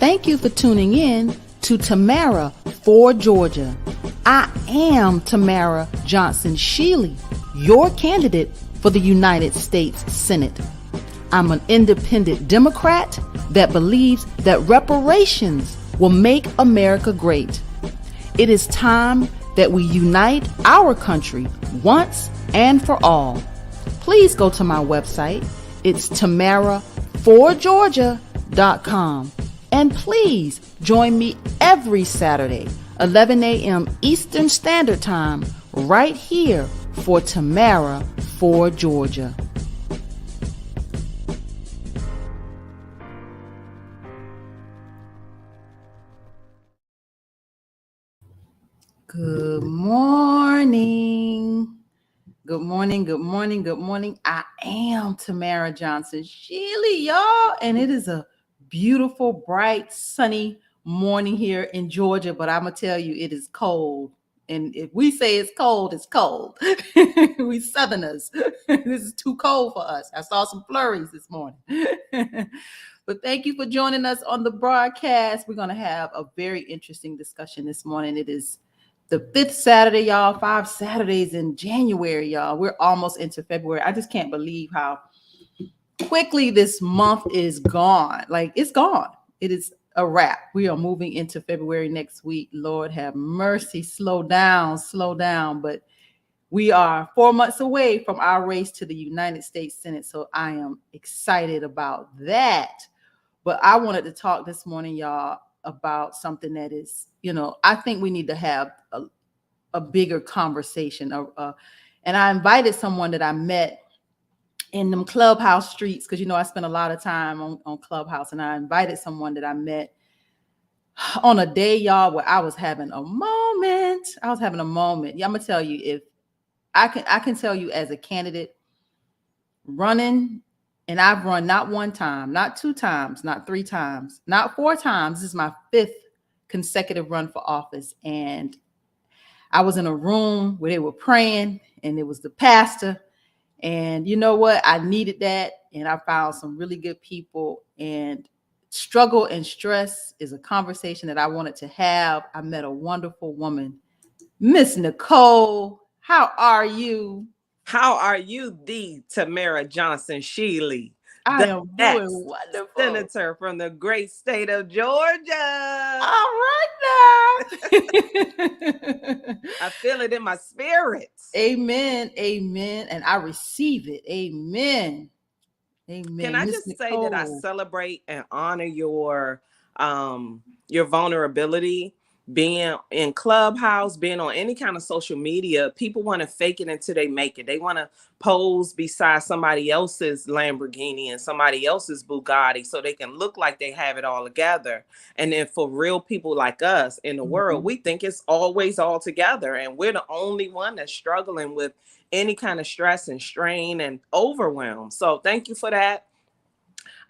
Thank you for tuning in to Tamara for Georgia. I am Tamara Shealey, your candidate for the United States Senate. I'm an independent Democrat that believes that reparations will make America great. It is time that we unite our country once and for all. Please go to my website. It's tamaraforgeorgia.com. And please join me every Saturday, 11 a.m. Eastern Standard Time, right here for Tamara for Georgia. Good morning. Good morning, good morning, good morning. I am Tamara Shealey, y'all, and it is a beautiful, bright, sunny morning here in Georgia, but I'm going to tell you, it is cold. And if we say it's cold, it's cold. We Southerners. This is too cold for us. I saw some flurries this morning. But thank you for joining us on the broadcast. We're going to have a very interesting discussion this morning. It is the 5th Saturday, y'all. 5 Saturdays in January, y'all. We're almost into February. I just can't believe how quickly this month is gone. Like, it's gone. It is a wrap. We are moving into February next week. Lord have mercy. Slow down. But we are 4 months away from our race to the United States Senate. So I am excited about that. But I wanted to talk this morning, y'all, about something that is, I think we need to have a bigger conversation. And I invited someone that I met in them Clubhouse streets, because I spent a lot of time on Clubhouse, and I invited someone that I met on a day, y'all, where I was having a moment. Yeah, I'm gonna tell you, if I can tell you, as a candidate running, and I've run not one time, not 2 times, not 3 times, not 4 times. This is my 5th consecutive run for office, and I was in a room where they were praying, and it was the pastor. And you know what? I needed that. And I found some really good people. And struggle and stress is a conversation that I wanted to have. I met a wonderful woman, Miss Nichol. How are you? How are you, the Tamara Shealey? I am doing wonderful. Senator from the great state of Georgia. All right now. I feel it in my spirit. Amen. Amen. And I receive it. Amen. Amen. Can I just say that I celebrate and honor your vulnerability? Being in Clubhouse, being on any kind of social media, people want to fake it until they make it. They want to pose beside somebody else's Lamborghini and somebody else's Bugatti so they can look like they have it all together. And then for real people like us in the world, we think it's always all together. And we're the only one that's struggling with any kind of stress and strain and overwhelm. So thank you for that.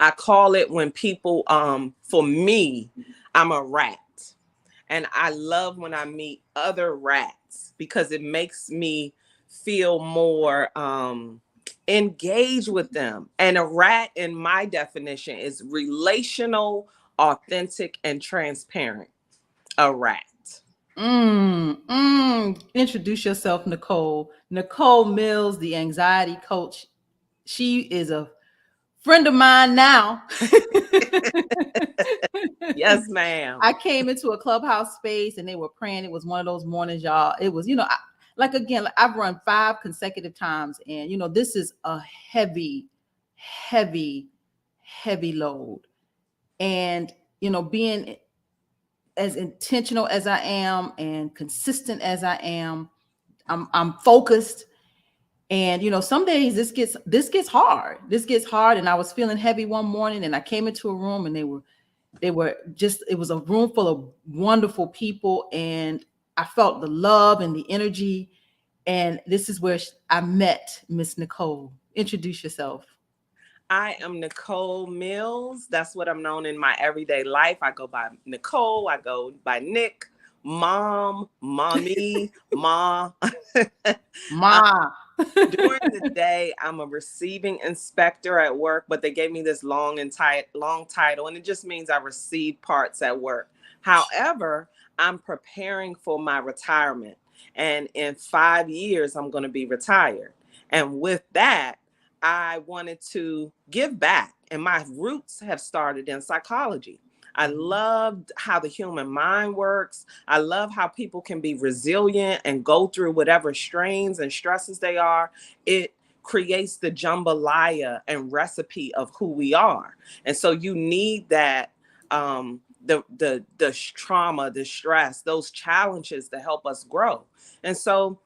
I call it when people, for me, I'm a rat. And I love when I meet other rats because it makes me feel more engaged with them. And a rat, in my definition, is relational, authentic, and transparent. A rat. Introduce yourself, Nicole. Nicole Mills, the anxiety coach. She is a friend of mine now. Yes, ma'am. I came into a clubhouse space and they were praying. It was one of those mornings, y'all. It was, I've run 5 consecutive times, and this is a heavy, heavy, heavy load. And being as intentional as I am and consistent as I am, I'm focused. And some days this gets hard. This gets hard. And I was feeling heavy one morning, and I came into a room, and it was a room full of wonderful people, and I felt the love and the energy. And this is where I met Miss Nicole. Introduce yourself. I am Nichol Mills. That's what I'm known in my everyday life. I go by Nicole. I go by Nick, Mom, Mommy, Ma. Ma. During the day, I'm a receiving inspector at work, but they gave me this long title, and it just means I receive parts at work. However, I'm preparing for my retirement, and in 5 years, I'm going to be retired. And with that, I wanted to give back, and my roots have started in psychology. I loved how the human mind works. I love how people can be resilient and go through whatever strains and stresses they are. It creates the jambalaya and recipe of who we are. And so you need that, the trauma, the stress, those challenges to help us grow. And so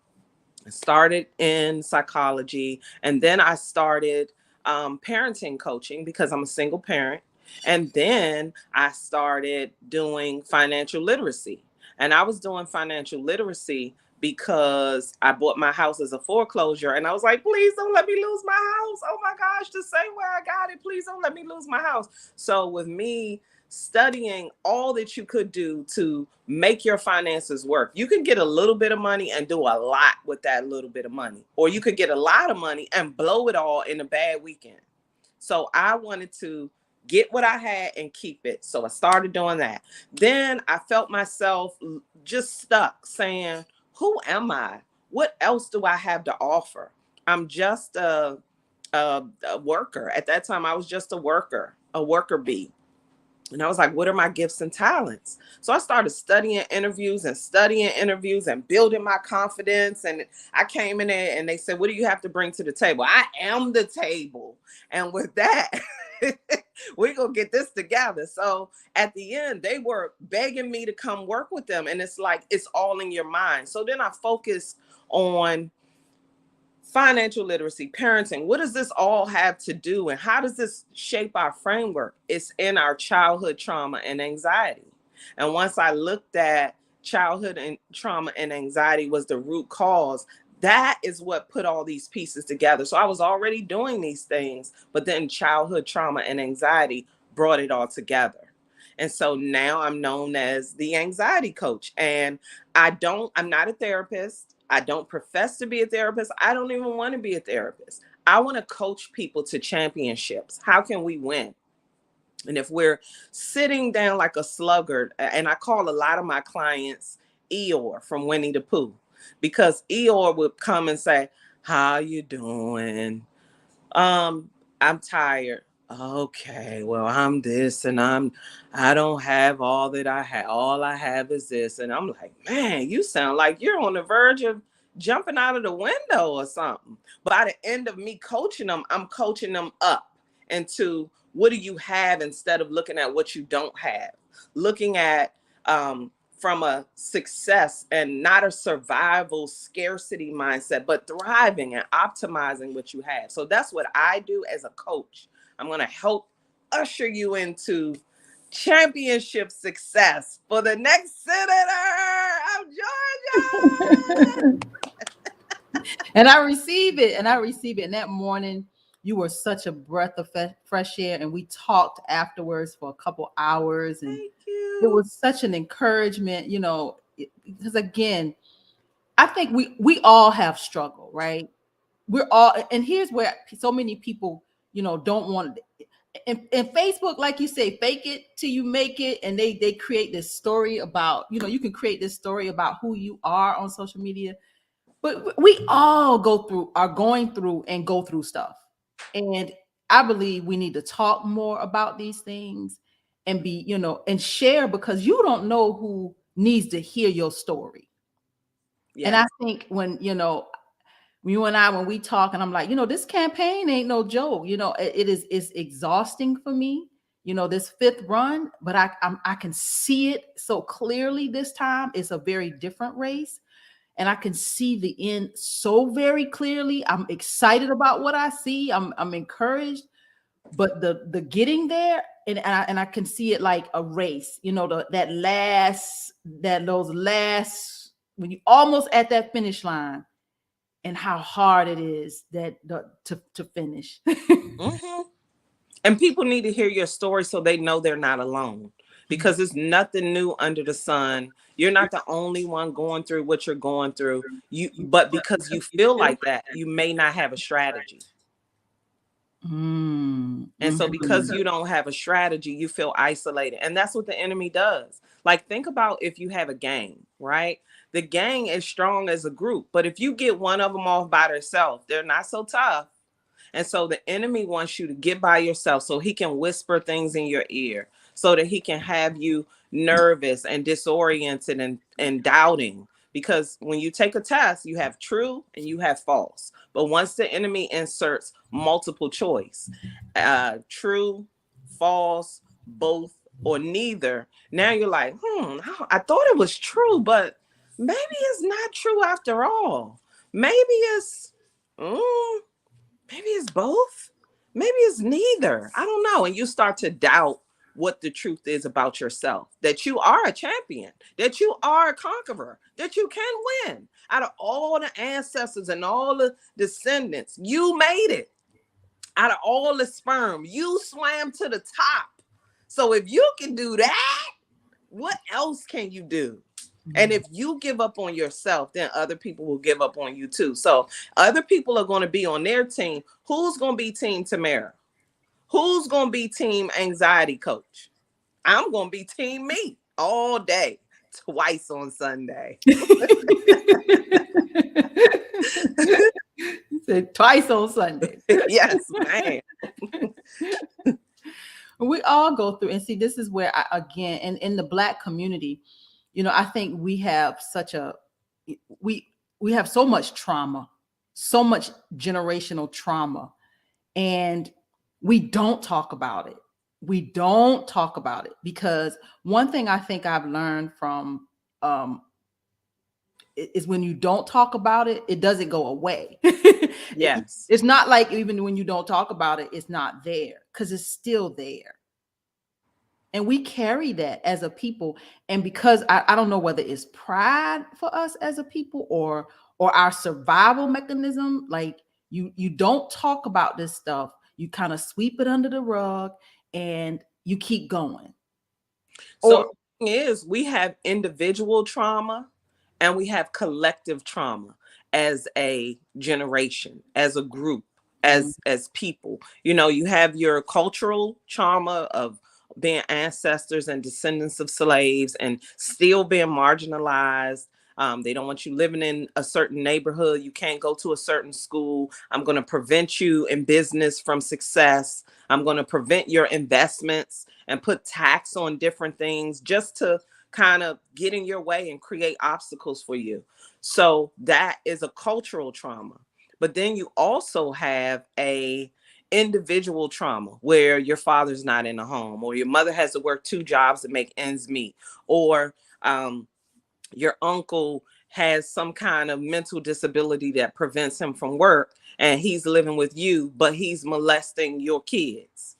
I started in psychology, and then I started parenting coaching because I'm a single parent. And then I started doing financial literacy. And I was doing financial literacy because I bought my house as a foreclosure. And I was like, please don't let me lose my house. Oh my gosh, the same way I got it. Please don't let me lose my house. So with me studying all that you could do to make your finances work, you can get a little bit of money and do a lot with that little bit of money. Or you could get a lot of money and blow it all in a bad weekend. So I wanted to get what I had and keep it. So I started doing that. Then I felt myself just stuck saying, who am I? What else do I have to offer? I'm just a worker. At that time, I was just a worker bee. And I was like, what are my gifts and talents? So I started studying interviews and building my confidence. And I came in there and they said, what do you have to bring to the table? I am the table. And with that, we're going to get this together. So at the end, they were begging me to come work with them. And it's like, it's all in your mind. So then I focused on financial literacy, parenting. What does this all have to do, and how does this shape our framework? It's in our childhood trauma and anxiety. And once I looked at childhood and trauma and anxiety was the root cause, that is what put all these pieces together. So I was already doing these things, but then childhood trauma and anxiety brought it all together. And so now I'm known as the anxiety coach. And I'm not a therapist. I don't profess to be a therapist. I don't even want to be a therapist. I want to coach people to championships. How can we win? And if we're sitting down like a sluggard, and I call a lot of my clients Eeyore from Winnie the Pooh, because Eeyore would come and say, how you doing? I'm tired. Okay, well, I'm this and I don't have all that I have. All I have is this. And I'm like, man, you sound like you're on the verge of jumping out of the window or something. But by the end of me coaching them, I'm coaching them up into what do you have instead of looking at what you don't have. Looking at from a success and not a survival scarcity mindset, but thriving and optimizing what you have. So that's what I do as a coach. I'm going to help usher you into championship success for the next senator of Georgia. And I receive it. And that morning, you were such a breath of fresh air, and we talked afterwards for a couple hours, and Thank it you. was such an encouragement, because again, I think we all have struggle, right? We're all, and here's where so many people, don't want and Facebook, like you say, fake it till you make it, and they create this story about, you can create this story about who you are on social media, but we all are going through and go through stuff, and I believe we need to talk more about these things and be, and share, because you don't know who needs to hear your story. And I Yes. think when, you and I, when we talk, and I'm like, this campaign ain't no joke. It's exhausting for me, this fifth run, but I can see it so clearly this time. It's a very different race, and I can see the end so very clearly. I'm excited about what I see. I'm encouraged, but the getting there, and I can see it like a race, those last, when you almost at that finish line, and how hard it is to finish. Mm-hmm. And people need to hear your story so they know they're not alone, because it's nothing new under the sun. You're not the only one going through what you're going through. But because you feel like that, you may not have a strategy. And so because you don't have a strategy, you feel isolated. And that's what the enemy does. Like, think about if you have a gang, right? The gang is strong as a group, but if you get one of them off by themselves, they're not so tough. And so the enemy wants you to get by yourself so he can whisper things in your ear, so that he can have you nervous and disoriented and doubting. Because when you take a test, you have true and you have false. But once the enemy inserts multiple choice, true, false, both, or neither, now you're like, I thought it was true, but maybe it's not true after all. Maybe it's, maybe it's both. Maybe it's neither. I don't know. And you start to doubt what the truth is about yourself, that you are a champion, that you are a conqueror, that you can win. Out of all the ancestors and all the descendants, you made it. Out of all the sperm, you swam to the top. So if you can do that, what else can you do? And if you give up on yourself, then other people will give up on you too. So other people are going to be on their team. Who's going to be Team Tamara? Who's going to be Team Anxiety Coach? I'm going to be Team Me all day, twice on Sunday. You said twice on Sunday. Yes, man. We all go through, and see, this is where again, and in the Black community, I think we have we have so much trauma, so much generational trauma, and we don't talk about it. We don't talk about it, because one thing I think I've learned from is when you don't talk about it, it doesn't go away. Yes. It's not like even when you don't talk about it, it's not there, because it's still there. And we carry that as a people. And because I don't know whether it's pride for us as a people, or our survival mechanism, like you don't talk about this stuff. You kind of sweep it under the rug and you keep going. So the thing is, we have individual trauma and we have collective trauma as a generation, as a group, as people. You have your cultural trauma of being ancestors and descendants of slaves and still being marginalized. They don't want you living in a certain neighborhood. You can't go to a certain school. I'm going to prevent you in business from success. I'm going to prevent your investments and put tax on different things just to kind of get in your way and create obstacles for you. So that is a cultural trauma. But then you also have a individual trauma where your father's not in the home, or your mother has to work 2 jobs to make ends meet, or your uncle has some kind of mental disability that prevents him from work, and he's living with you, but he's molesting your kids.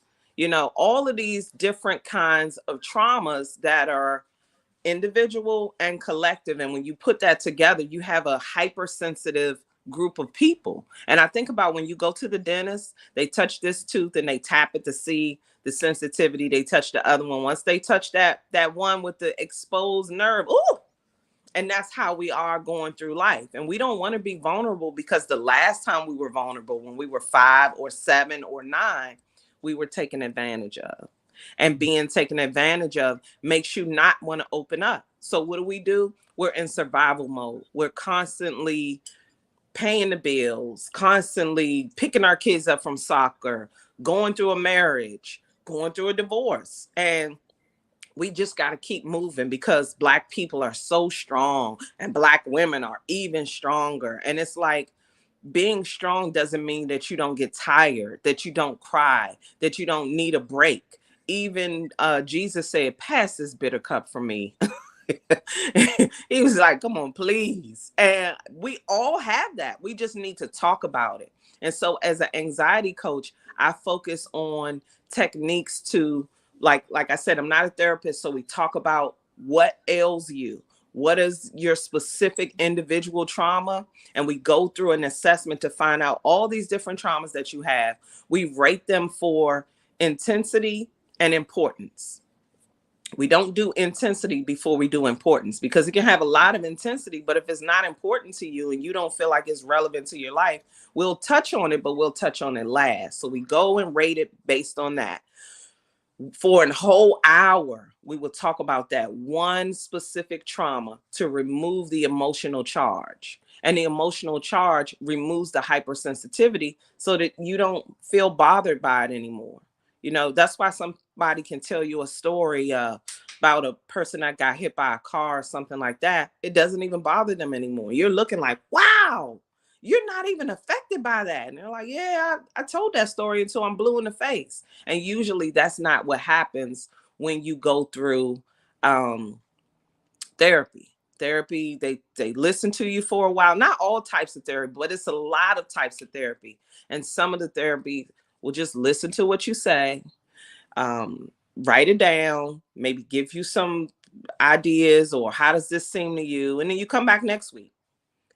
All of these different kinds of traumas that are individual and collective. And when you put that together, you have a hypersensitive group of people. And I think about when you go to the dentist, they touch this tooth and they tap it to see the sensitivity. They touch the other one. Once they touch that one with the exposed nerve, ooh, and that's how we are going through life. And we don't want to be vulnerable, because the last time we were vulnerable, when we were 5 or 7 or 9, we were taken advantage of. And being taken advantage of makes you not want to open up. So what do? We're in survival mode. We're constantly paying the bills, constantly picking our kids up from soccer, going through a marriage, going through a divorce. And we just got to keep moving, because Black people are so strong and Black women are even stronger. And it's like, being strong doesn't mean that you don't get tired, that you don't cry, that you don't need a break. Even Jesus said, pass this bitter cup from me. He was like, come on, please. And we all have that. We just need to talk about it. And so as an anxiety coach, I focus on techniques to, like I said, I'm not a therapist. So we talk about what ails you. What is your specific individual trauma? And we go through an assessment to find out all these different traumas that you have. We rate them for intensity and importance. We don't do intensity before we do importance, because it can have a lot of intensity, but if it's not important to you and you don't feel like it's relevant to your life, we'll touch on it, but we'll touch on it last. So we go and rate it based on that. For a whole hour, we will talk about that one specific trauma to remove the emotional charge. And the emotional charge removes the hypersensitivity so that you don't feel bothered by it anymore. You know, that's why somebody can tell you a story about a person that got hit by a car or something like that. It doesn't even bother them anymore. You're looking like, wow, you're not even affected by that. And they're like, yeah, I told that story until I'm blue in the face. And usually that's not what happens when you go through therapy. Therapy, they listen to you for a while. Not all types of therapy, but it's a lot of types of therapy. And some of the therapy will just listen to what you say, write it down, maybe give you some ideas, or how does this seem to you? And then you come back next week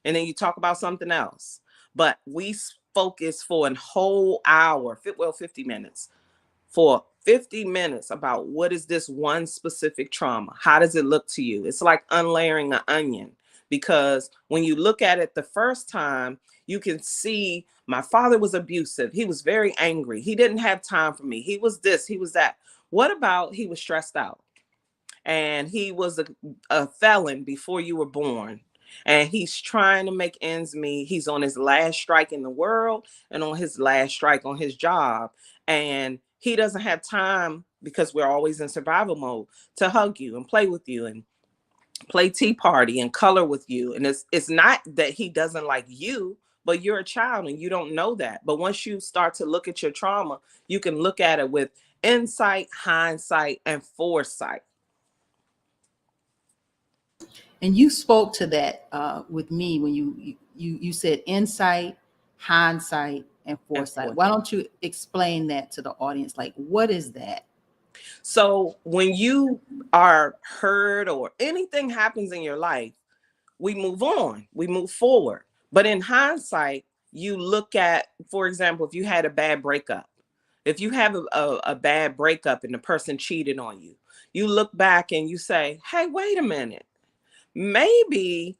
and then you talk about something else. But we focus for a whole hour, 50 minutes, for 50 minutes about what is this one specific trauma? How does it look to you? It's like unlayering an onion, because when you look at it the first time, you can see my father was abusive. He was very angry. He didn't have time for me. He was this, he was that. What about he was stressed out and he was a felon before you were born? And he's trying to make ends meet. He's on his last strike in the world and on his last strike on his job. And he doesn't have time, because we're always in survival mode, to hug you and play with you and play tea party and color with you. And it's not that he doesn't like you, but you're a child and you don't know that. But once you start to look at your trauma, you can look at it with insight, hindsight, and foresight. And you spoke to that with me when you said insight, hindsight, and foresight. Why don't you explain that to the audience? Like, what is that? So when you are hurt or anything happens in your life, we move on, we move forward. But in hindsight, you look at, for example, if you had a bad breakup, if you have a bad breakup and the person cheated on you, you look back and you say, hey, wait a minute, maybe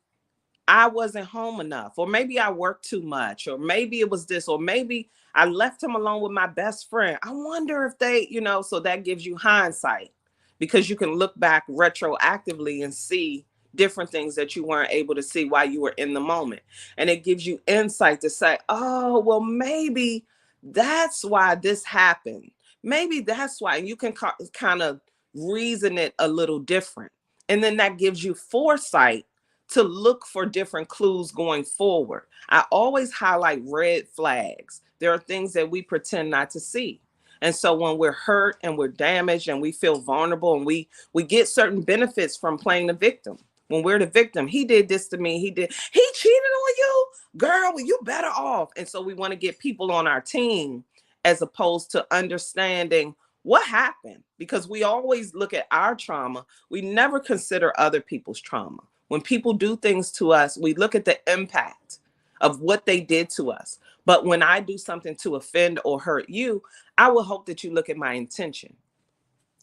I wasn't home enough, or maybe I worked too much, or maybe it was this, or maybe I left him alone with my best friend. I wonder if they, so that gives you hindsight, because you can look back retroactively and see different things that you weren't able to see while you were in the moment. And it gives you insight to say, oh, well, maybe that's why this happened. Maybe that's why. And you can kind of reason it a little different. And then that gives you foresight to look for different clues going forward. I always highlight red flags. There are things that we pretend not to see. And so when we're hurt and we're damaged and we feel vulnerable, and we get certain benefits from playing the victim. When we're the victim, he did this to me, he cheated on you, girl, well, you better off. And so we want to get people on our team, as opposed to understanding what happened, because we always look at our trauma. We never consider other people's trauma. When people do things to us, we look at the impact of what they did to us. But when I do something to offend or hurt you, I will hope that you look at my intention.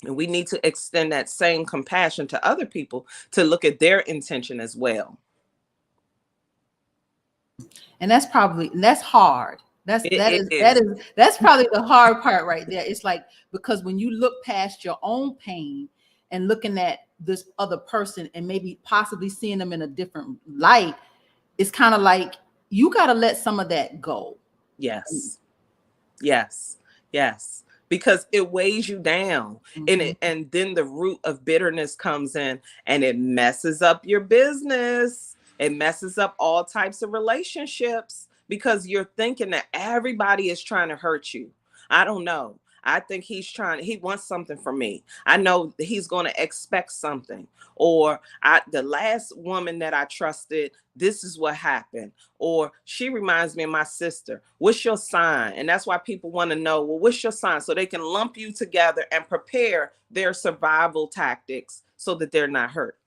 And we need to extend that same compassion to other people to look at their intention as well. And that's hard. It is. That's probably the hard part right there. It's like, because when you look past your own pain and looking at this other person and maybe possibly seeing them in a different light, it's kind of like you got to let some of that go. Yes. Yes. Yes. Because it weighs you down. Mm-hmm. And then the root of bitterness comes in and it messes up your business. It messes up all types of relationships because you're thinking that everybody is trying to hurt you. I don't know. I think he wants something from me. I know he's going to expect something. Or the last woman that I trusted, this is what happened. Or she reminds me of my sister. What's your sign? And that's why people want to know, well, what's your sign? So they can lump you together and prepare their survival tactics so that they're not hurt.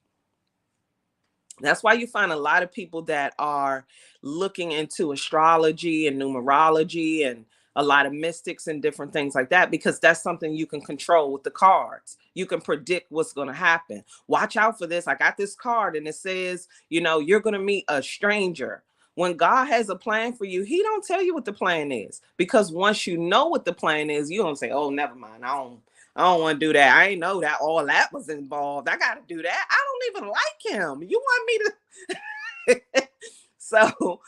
That's why you find a lot of people that are looking into astrology and numerology and a lot of mystics and different things like that, because that's something you can control with the cards. You can predict what's going to happen. Watch out for this. I got this card and it says, you're going to meet a stranger. When God has a plan for you, he don't tell you what the plan is, because once you know what the plan is, you don't say, oh, never mind. I don't want to do that. I ain't know that all that was involved. I got to do that. I don't even like him. You want me to... So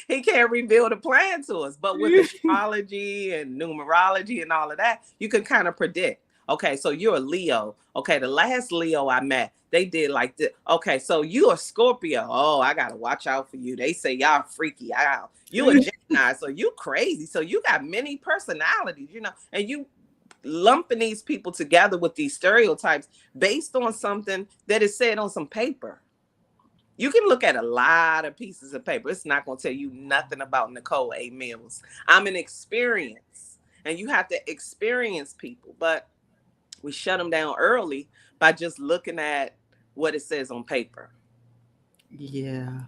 he can't reveal the plan to us. But with astrology and numerology and all of that, you can kind of predict. Okay, so you're a Leo. Okay, the last Leo I met, they did like this. Okay, so you a Scorpio. Oh, I got to watch out for you. They say y'all freaky. You a Gemini, so you crazy. So you got many personalities, and you lumping these people together with these stereotypes based on something that is said on some paper. You can look at a lot of pieces of paper. It's not going to tell you nothing about Nichol A. Mills. I'm an experience, and you have to experience people, but we shut them down early by just looking at what it says on paper. Yeah.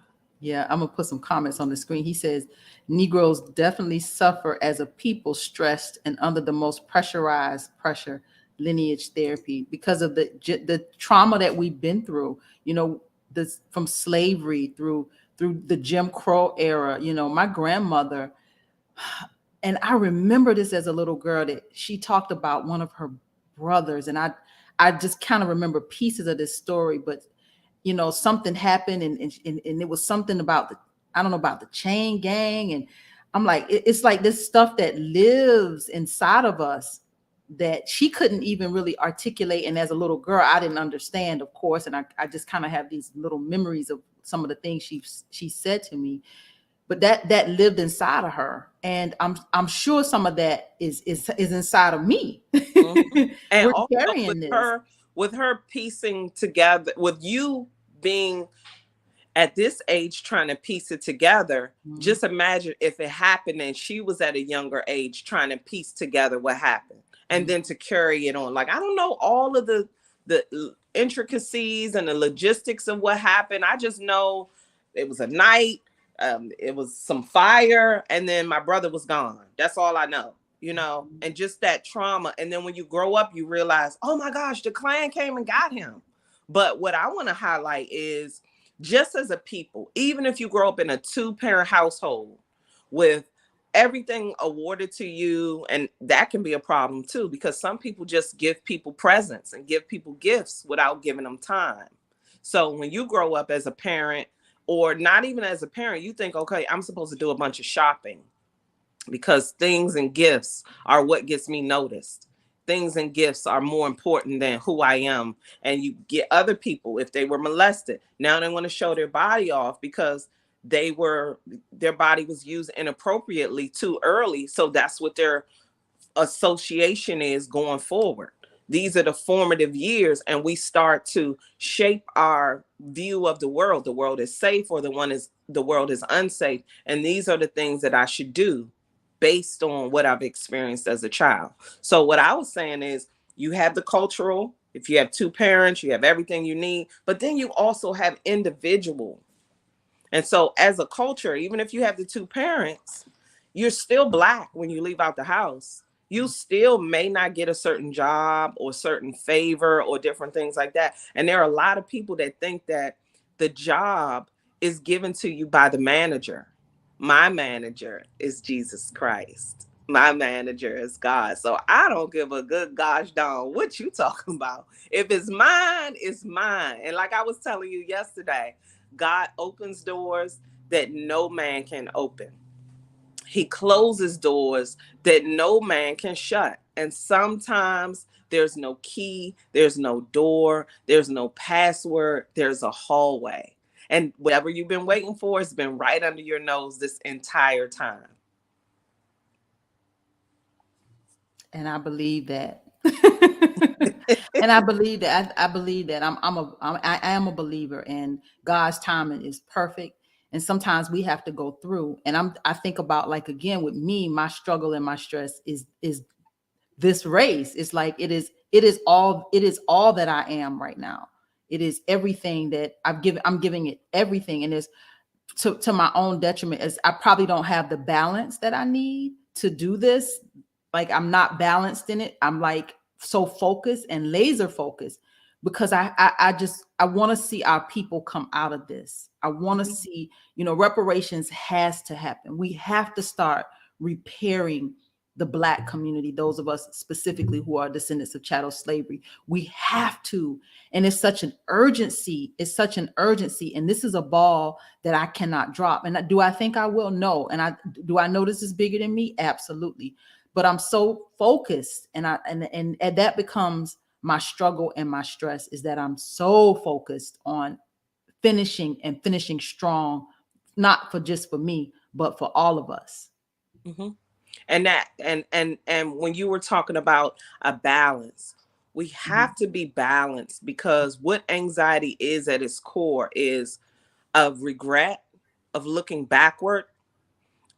I'm going to put some comments on the screen. He says, Negroes definitely suffer as a people, stressed and under the most pressurized lineage therapy because of the trauma that we've been through, this from slavery through the Jim Crow era. My grandmother, and I remember this as a little girl, that she talked about one of her brothers, and I just kind of remember pieces of this story, but something happened, and it was something about the chain gang, and I'm like, it's like this stuff that lives inside of us that she couldn't even really articulate. And as a little girl, I didn't understand, of course. And I just kind of have these little memories of some of the things she said to me, but that lived inside of her. And I'm sure some of that is inside of me. Mm-hmm. And We're also carrying with her piecing together, with you being at this age trying to piece it together. Mm-hmm. Just imagine if it happened and she was at a younger age trying to piece together what happened. And then to carry it on. Like, I don't know all of the intricacies and the logistics of what happened. I just know it was a night, it was some fire, and then my brother was gone. That's all I know, and just that trauma. And then when you grow up, you realize, oh my gosh, the Klan came and got him. But what I want to highlight is, just as a people, even if you grow up in a 2-parent household with everything awarded to you, and that can be a problem too, because some people just give people presents and give people gifts without giving them time. So when you grow up as a parent, or not even as a parent, you think, okay, I'm supposed to do a bunch of shopping because things and gifts are what gets me noticed. Things and gifts are more important than who I am. And you get other people, if they were molested, now they want to show their body off because their body was used inappropriately too early. So that's what their association is going forward. These are the formative years, and we start to shape our view of the world. The world is safe, or the world is unsafe. And these are the things that I should do based on what I've experienced as a child. So what I was saying is, you have the cultural, if you have 2 parents, you have everything you need, but then you also have individual. And so as a culture, even if you have the two parents, you're still Black when you leave out the house. You still may not get a certain job or certain favor or different things like that. And there are a lot of people that think that the job is given to you by the manager. My manager is Jesus Christ. My manager is God. So I don't give a good gosh darn what you talking about. If it's mine, it's mine. And like I was telling you yesterday, God opens doors that no man can open. He closes doors that no man can shut. And sometimes there's no key, there's no door, there's no password, there's a hallway. And whatever you've been waiting for has been right under your nose this entire time. And I believe that. And I believe that. I believe that I am a believer, and God's timing is perfect. And sometimes we have to go through. And I think about, like, again, with me, my struggle and my stress is this race. It's like it is all that I am right now. It is everything that I'm giving it everything. And it's to my own detriment, as I probably don't have the balance that I need to do this. Like, I'm not balanced in it. I'm like so focused and laser focused because I want to see our people come out of this. I want to see, reparations has to happen. We have to start repairing the Black community, those of us specifically who are descendants of chattel slavery. We have to. And it's such an urgency. It's such an urgency. And this is a ball that I cannot drop. And do I think I will? No. And do I know this is bigger than me? Absolutely. But I'm so focused, and that becomes my struggle and my stress, is that I'm so focused on finishing strong, not just for me, but for all of us. Mm-hmm. And when you were talking about a balance, we have to be balanced, because what anxiety is at its core is of regret, of looking backward,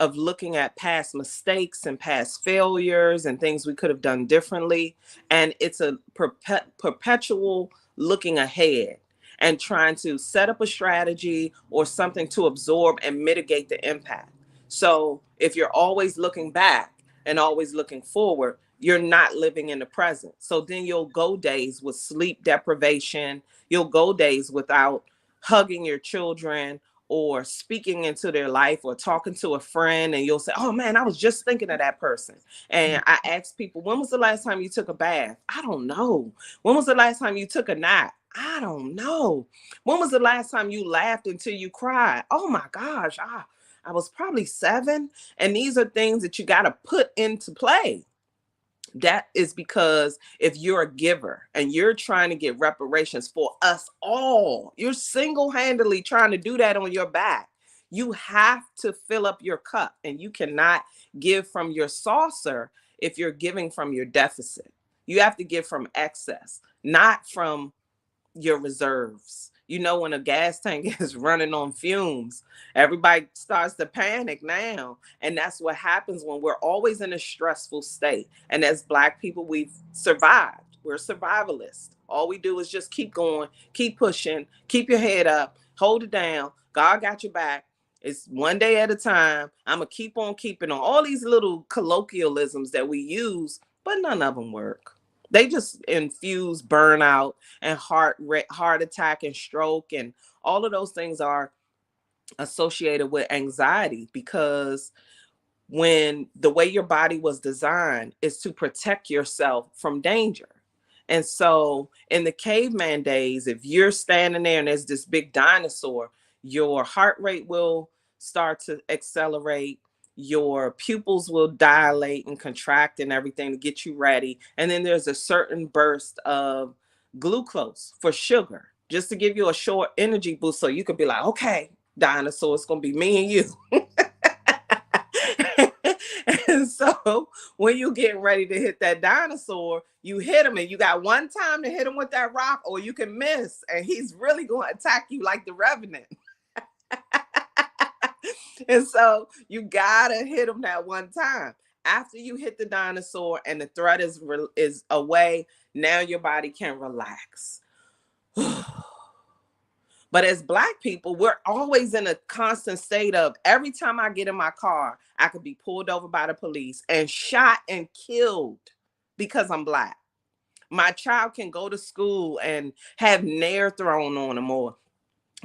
of looking at past mistakes and past failures and things we could have done differently. And it's a perpetual looking ahead and trying to set up a strategy or something to absorb and mitigate the impact. So if you're always looking back and always looking forward, you're not living in the present. So then you'll go days with sleep deprivation. You'll go days without hugging your children or speaking into their life or talking to a friend, and you'll say, oh man, I was just thinking of that person. And I ask people, when was the last time you took a bath? I don't know. When was the last time you took a nap? I don't know. When was the last time you laughed until you cried? Oh my gosh, I was probably 7. And these are things that you got to put into play. That is because if you're a giver and you're trying to get reparations for us all, you're single-handedly trying to do that on your back. You have to fill up your cup, and you cannot give from your saucer if you're giving from your deficit. You have to give from excess, not from your reserves. When a gas tank is running on fumes, everybody starts to panic now. And that's what happens when we're always in a stressful state. And as Black people, we've survived. We're survivalists. All we do is just keep going, keep pushing, keep your head up, hold it down. God got your back. It's one day at a time. I'm going to keep on keeping on. All these little colloquialisms that we use, but none of them work. They just infuse burnout and heart attack and stroke, and all of those things are associated with anxiety, because when the way your body was designed is to protect yourself from danger. And so in the caveman days, if you're standing there and there's this big dinosaur, your heart rate will start to accelerate. Your pupils will dilate and contract and everything to get you ready. And then there's a certain burst of glucose for sugar, just to give you a short energy boost. So you could be like, okay, dinosaur, it's going to be me and you. And so when you get ready to hit that dinosaur, you hit him, and you got one time to hit him with that rock, or you can miss, and he's really going to attack you like the Revenant. And so you gotta hit him that one time. After you hit the dinosaur and the threat is away, now your body can relax. But as Black people, we're always in a constant state of, every time I get in my car, I could be pulled over by the police and shot and killed because I'm Black. My child can go to school and have nair thrown on them, or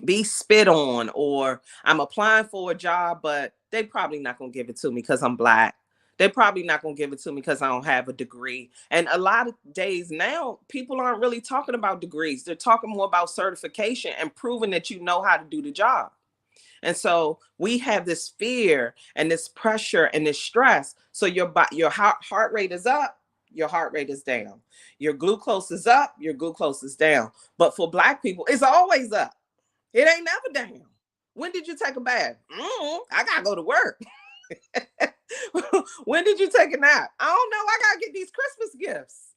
be spit on, or I'm applying for a job, but they probably not going to give it to me because I'm Black. They're probably not going to give it to me because I don't have a degree. And a lot of days now, people aren't really talking about degrees. They're talking more about certification and proving that you know how to do the job. And so we have this fear and this pressure and this stress. So your heart rate is up, your heart rate is down. Your glucose is up, your glucose is down. But for Black people, it's always up. It ain't never down. When did you take a bath? I gotta go to work. When did you take a nap? I don't know. I gotta get these Christmas gifts.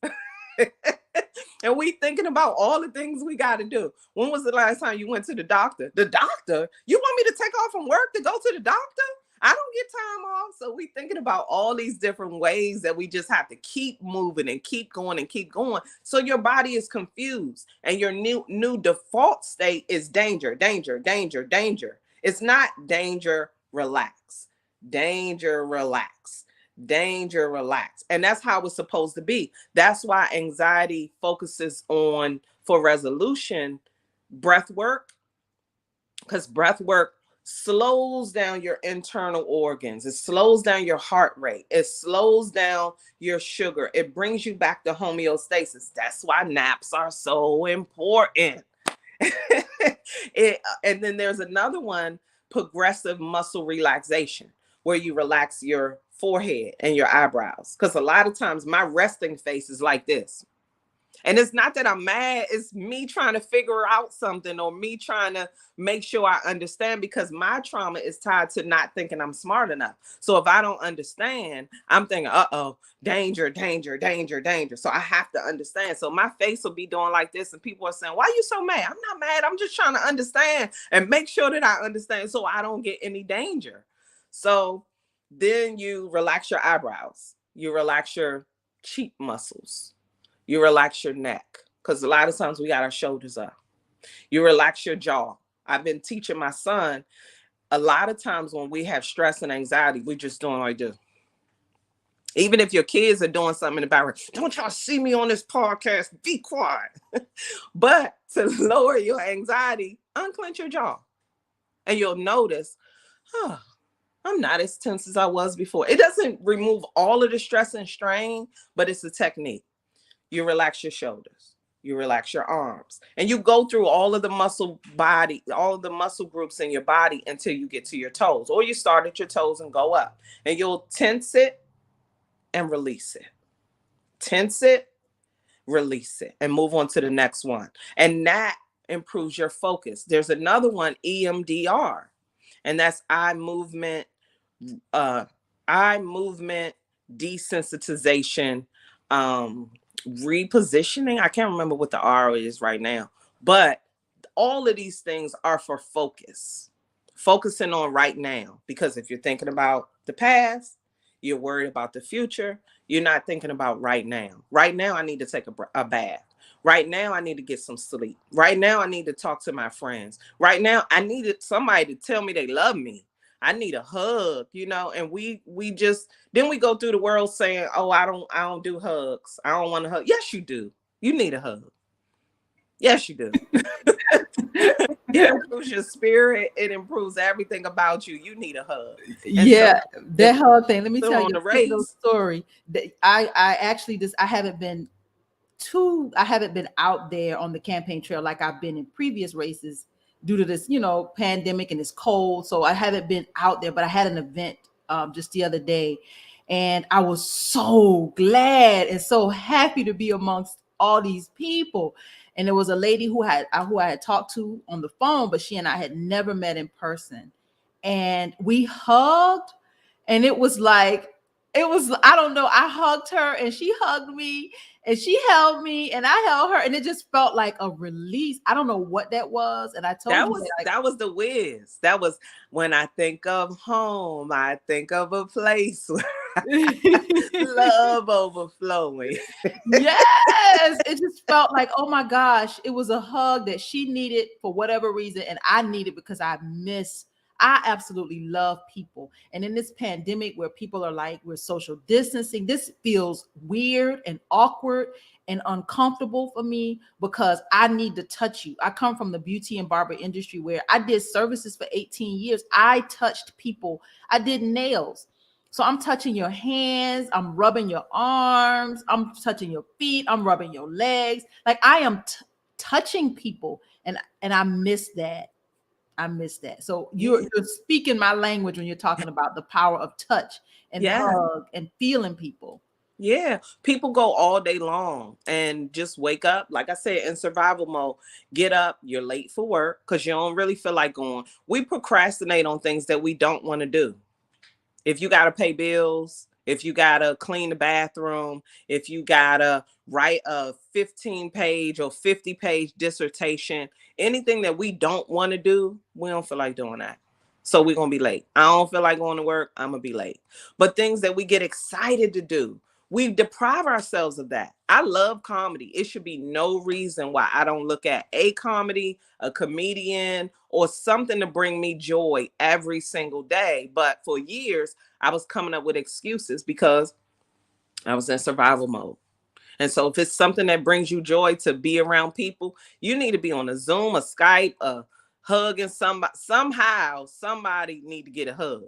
And we thinking about all the things we got to do. When was the last time you went to the doctor? The doctor? You want me to take off from work to go to the doctor? I don't get time off. So we thinking about all these different ways that we just have to keep moving and keep going and keep going. So your body is confused, and your new default state is danger, danger, danger, danger. It's not danger, relax. Danger, relax. Danger, relax. And that's how it's supposed to be. That's why anxiety focuses on, for resolution, breath work, because breath work slows down your internal organs. It slows down your heart rate. It slows down your sugar. It brings you back to homeostasis. That's why naps are so important. And then there's another one, progressive muscle relaxation, where you relax your forehead and your eyebrows. Because a lot of times my resting face is like this. And it's not that I'm mad, it's me trying to figure out something, or me trying to make sure I understand, because my trauma is tied to not thinking I'm smart enough. So if I don't understand, I'm thinking, danger, danger, danger, danger. So I have to understand. So my face will be doing like this, and people are saying, why are you so mad? I'm not mad. I'm just trying to understand and make sure that I understand so I don't get any danger. So then you relax your eyebrows. You relax your cheek muscles. You relax your neck, because a lot of times we got our shoulders up. You relax your jaw. I've been teaching my son, a lot of times when we have stress and anxiety, we just doing like this. Even if your kids are doing something in the background, don't y'all see me on this podcast? Be quiet. But to lower your anxiety, unclench your jaw. And you'll notice, I'm not as tense as I was before. It doesn't remove all of the stress and strain, but it's a technique. You relax your shoulders, you relax your arms, and you go through all of the muscle groups in your body until you get to your toes, or you start at your toes and go up, and you'll tense it and release it. Tense it, release it, and move on to the next one. And that improves your focus. There's another one, EMDR, and that's eye movement desensitization, repositioning. I can't remember what the R is right now, but all of these things are for focusing on right now. Because if you're thinking about the past, you're worried about the future, you're not thinking about right now. Right now, I need to take a bath. Right now, I need to get some sleep. Right now, I need to talk to my friends. Right now, I needed somebody to tell me they love me. I need a hug, and we just, then we go through the world saying, oh, I don't do hugs. I don't want to hug. Yes, you do. You need a hug. Yes, you do. It improves your spirit. It improves everything about you. You need a hug. Yeah, so, that hug thing. Let me tell you a quick little story. I haven't been out there on the campaign trail like I've been in previous races due to this, pandemic, and it's cold. So I haven't been out there, but I had an event just the other day, and I was so glad and so happy to be amongst all these people. And there was a lady who I had talked to on the phone, but she and I had never met in person. And we hugged, and it was, I don't know, I hugged her and she hugged me, and she held me and I held her, and it just felt like a release. I don't know what that was. And I told that was the whiz. That was, when I think of home, I think of a place Love overflowing. Yes, it just felt like, oh my gosh, it was a hug that she needed for whatever reason, and I needed because I absolutely love people. And in this pandemic where people are like, we're social distancing, this feels weird and awkward and uncomfortable for me because I need to touch you. I come from the beauty and barber industry where I did services for 18 years. I touched people, I did nails. So I'm touching your hands, I'm rubbing your arms, I'm touching your feet, I'm rubbing your legs. Like I am touching people, and I miss that. I miss that. So you're speaking my language when you're talking about the power of touch and Yeah. hug and feeling people. Yeah, people go all day long and just wake up. Like I said, in survival mode, get up, you're late for work because you don't really feel like going. We procrastinate on things that we don't want to do. If you got to pay bills, if you got to clean the bathroom, if you got to write a 15-page or 50-page dissertation, anything that we don't want to do, we don't feel like doing that. So we're going to be late. I don't feel like going to work. I'm going to be late. But things that we get excited to do, we deprive ourselves of that. I love comedy. It should be no reason why I don't look at a comedy, a comedian, or something to bring me joy every single day. But for years, I was coming up with excuses because I was in survival mode. And so if it's something that brings you joy to be around people, you need to be on a Zoom, a Skype, a hug, and somehow somebody need to get a hug.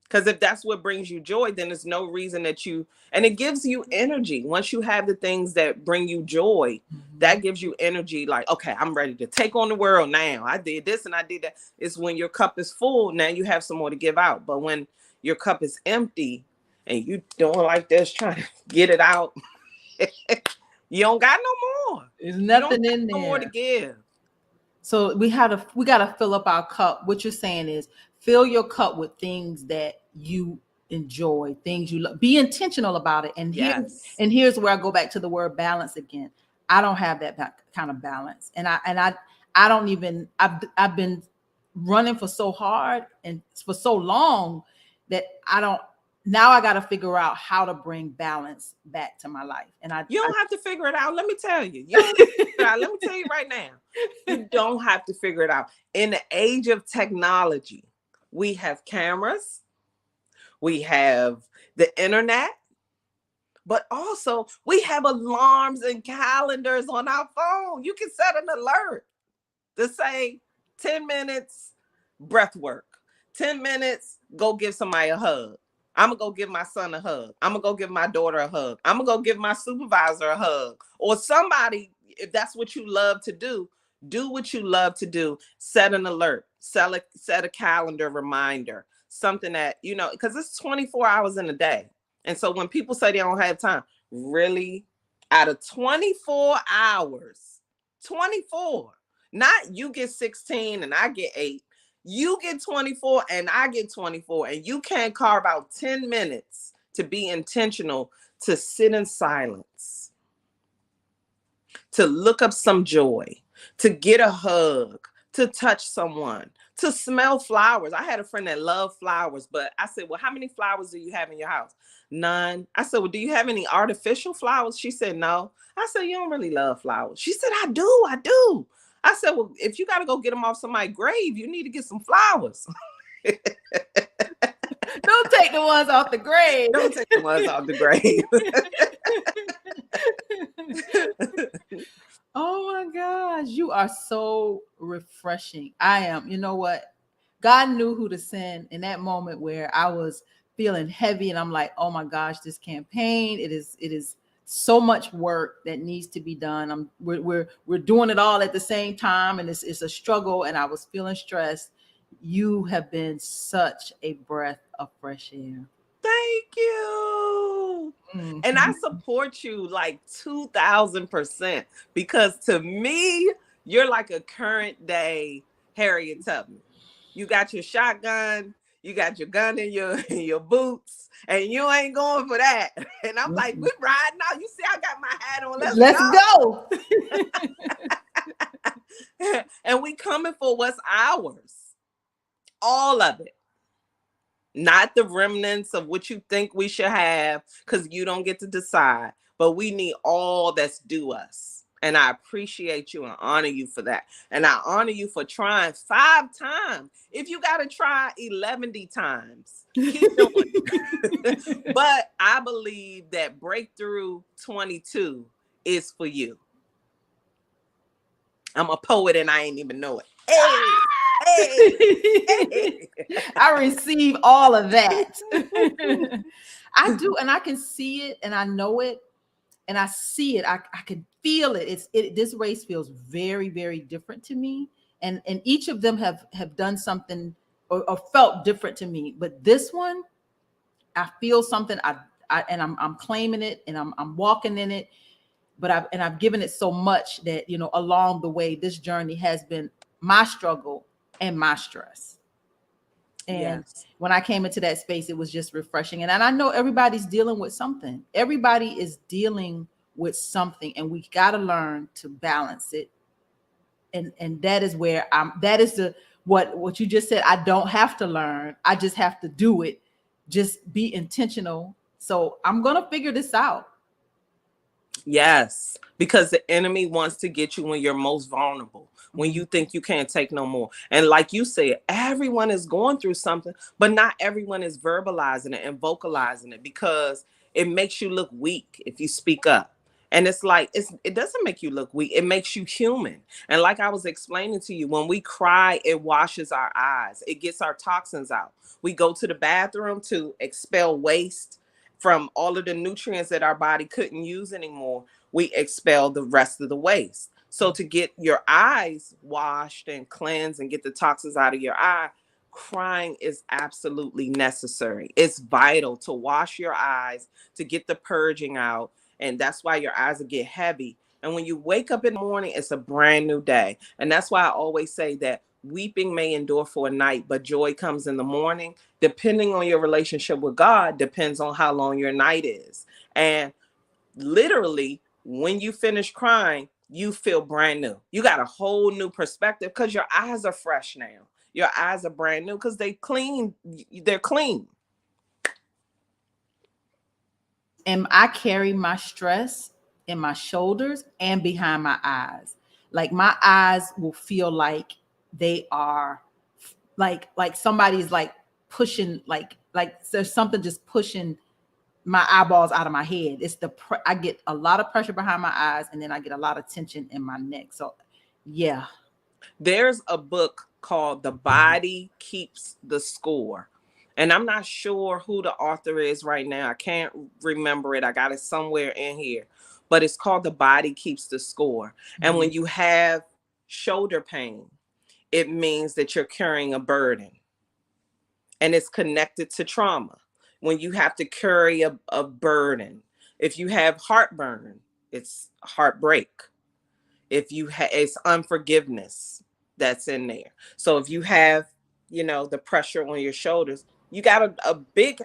Because if that's what brings you joy, then there's no reason and it gives you energy. Once you have the things that bring you joy, that gives you energy. Like, okay, I'm ready to take on the world now. I did this and I did that. It's when your cup is full, now you have some more to give out. But when your cup is empty and you doing like this, trying to get it out, you don't got no more. There's nothing in there. No more to give. So we got to fill up our cup. What you're saying is fill your cup with things that you enjoy, things you love. Be intentional about it. And here's where I go back to the word balance again. I don't have that kind of balance, and I don't even. I've been running for so hard and for so long that I don't. Now I got to figure out how to bring balance back to my life. And you don't have to figure it out. Let me tell you. Let me tell you right now. You don't have to figure it out. In the age of technology, we have cameras, we have the internet, but also we have alarms and calendars on our phone. You can set an alert to say 10 minutes breath work, 10 minutes, go give somebody a hug. I'm going to go give my son a hug. I'm going to go give my daughter a hug. I'm going to go give my supervisor a hug. Or somebody, if that's what you love to do what you love to do. Set an alert, set a calendar reminder, something that, because it's 24 hours in a day. And so when people say they don't have time, really, out of 24 hours, 24, not you get 16 and I get 8. You get 24 and I get 24, and you can't carve out 10 minutes to be intentional, to sit in silence, to look up some joy, to get a hug, to touch someone, to smell flowers. I had a friend that loved flowers, but I said, well, how many flowers do you have in your house? None. I said, well, do you have any artificial flowers? She said, no. I said, you don't really love flowers. She said, I do. I said, well, if you got to go get them off somebody's grave, you need to get some flowers. Don't take the ones off the grave. Don't take the ones off the grave. Oh my gosh, you are so refreshing. I am. You know what? God knew who to send in that moment where I was feeling heavy, and I'm like, oh my gosh, this campaign, it is so much work that needs to be done. We're doing it all at the same time, and it's a struggle, and I was feeling stressed. You have been such a breath of fresh air. Thank you. Mm-hmm. And I support you like 2,000%, because to me, you're like a current day Harriet Tubman. You got your shotgun, you got your gun in your boots, and you ain't going for that. And I'm like, we're riding out. You see, I got my hat on. Let's go. And we coming for what's ours. All of it. not the remnants of what you think we should have, because you don't get to decide, but we need all that's due us. And I appreciate you and honor you for that. And I honor you for trying 5 times. If you got to try 11 times, keep doing it. But I believe that breakthrough 22 is for you. I'm a poet and I ain't even know it. Hey. I receive all of that. I do, and I can see it, and I know it, and I see it. I can feel it. This race feels very, very different to me, and each of them have done something or felt different to me. But this one, I feel something. I'm claiming it, and I'm walking in it. But I've given it so much that, you know, along the way, this journey has been my struggle and my stress. And Yes. when I came into that space, it was just refreshing. And I know everybody's dealing with something. Everybody is dealing with something, and we got to learn to balance it. And that is where that is what you just said. I don't have to learn. I just have to do it. Just be intentional. So I'm going to figure this out. Yes, because the enemy wants to get you when you're most vulnerable, when you think you can't take no more. And like you said, everyone is going through something, but not everyone is verbalizing it and vocalizing it, because it makes you look weak if you speak up. And it's like, it doesn't make you look weak. It makes you human. And like I was explaining to you, when we cry, it washes our eyes. It gets our toxins out. We go to the bathroom to expel waste from all of the nutrients that our body couldn't use anymore. We expel the rest of the waste. So to get your eyes washed and cleansed and get the toxins out of your eye, crying is absolutely necessary. It's vital to wash your eyes, to get the purging out. And that's why your eyes will get heavy. And when you wake up in the morning, it's a brand new day. And that's why I always say that weeping may endure for a night, but joy comes in the morning. Depending on your relationship with God, depends on how long your night is. And literally, when you finish crying, you feel brand new. You got a whole new perspective because your eyes are fresh now. Your eyes are brand new because they're clean. And I carry my stress in my shoulders and behind my eyes. Like my eyes will feel like they are like somebody's like pushing, like there's something just pushing my eyeballs out of my head. It's I get a lot of pressure behind my eyes, and then I get a lot of tension in my neck. So yeah. There's a book called The Body Keeps the Score. And I'm not sure who the author is right now. I can't remember it. I got it somewhere in here. But it's called The Body Keeps the Score. And when you have shoulder pain, it means that you're carrying a burden. And it's connected to trauma. When you have to carry a burden. If you have heartburn, it's heartbreak. If you it's unforgiveness that's in there. So if you have, the pressure on your shoulders, you got a big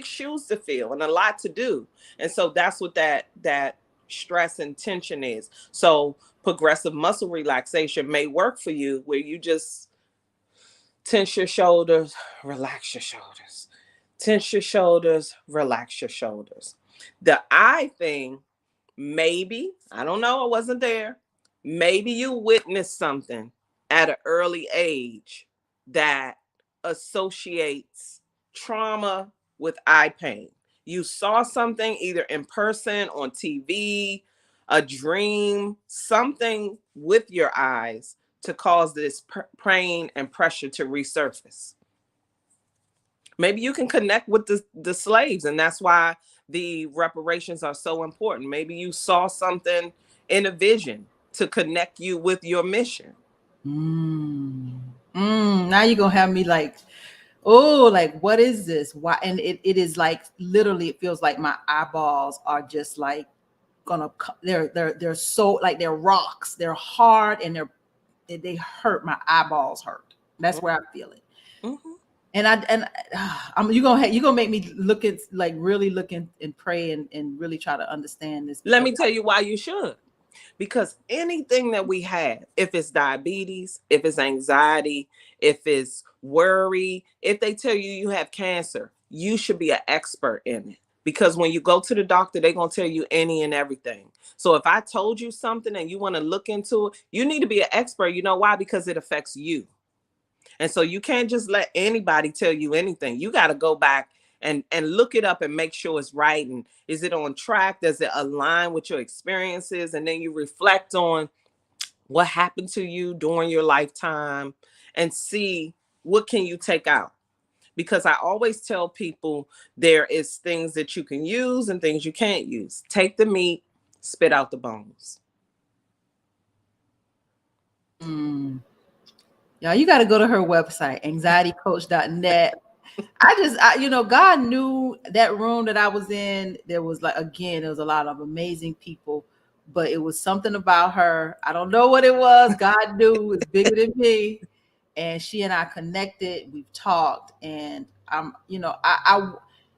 shoes to fill and a lot to do. And so that's what that stress and tension is. So progressive muscle relaxation may work for you, where you just tense your shoulders, relax your shoulders, tense your shoulders, relax your shoulders. The eye thing, maybe, I don't know, I wasn't there. Maybe you witnessed something at an early age that associates trauma with eye pain. You saw something either in person, on TV, a dream, something with your eyes to cause this pain and pressure to resurface. Maybe you can connect with the slaves, and that's why the reparations are so important. Maybe you saw something in a vision to connect you with your mission. Now you're gonna have me like, oh, like what is this? Why? And it is like literally, it feels like my eyeballs are just like they're so like they're rocks. They're hard and they hurt. My eyeballs hurt. That's where I feel it. Mm-hmm. And you're gonna make me look at, like, really look and pray and really try to understand this. Let me tell you why you should. Because anything that we have, if it's diabetes, if it's anxiety, if it's worry, if they tell you you have cancer, you should be an expert in it. Because when you go to the doctor, they're going to tell you any and everything. So if I told you something and you want to look into it, you need to be an expert. You know why? Because it affects you. And so you can't just let anybody tell you anything. You got to go back and look it up and make sure it's right. And is it on track? Does it align with your experiences? And then you reflect on what happened to you during your lifetime and see what can you take out. Because I always tell people there is things that you can use and things you can't use. Take the meat, spit out the bones. Yeah, you got to go to her website, anxietycoach.net. God knew that room that I was in. There was there was a lot of amazing people, but it was something about her. I don't know what it was. God knew it's bigger than me. And she and I connected. We've talked, and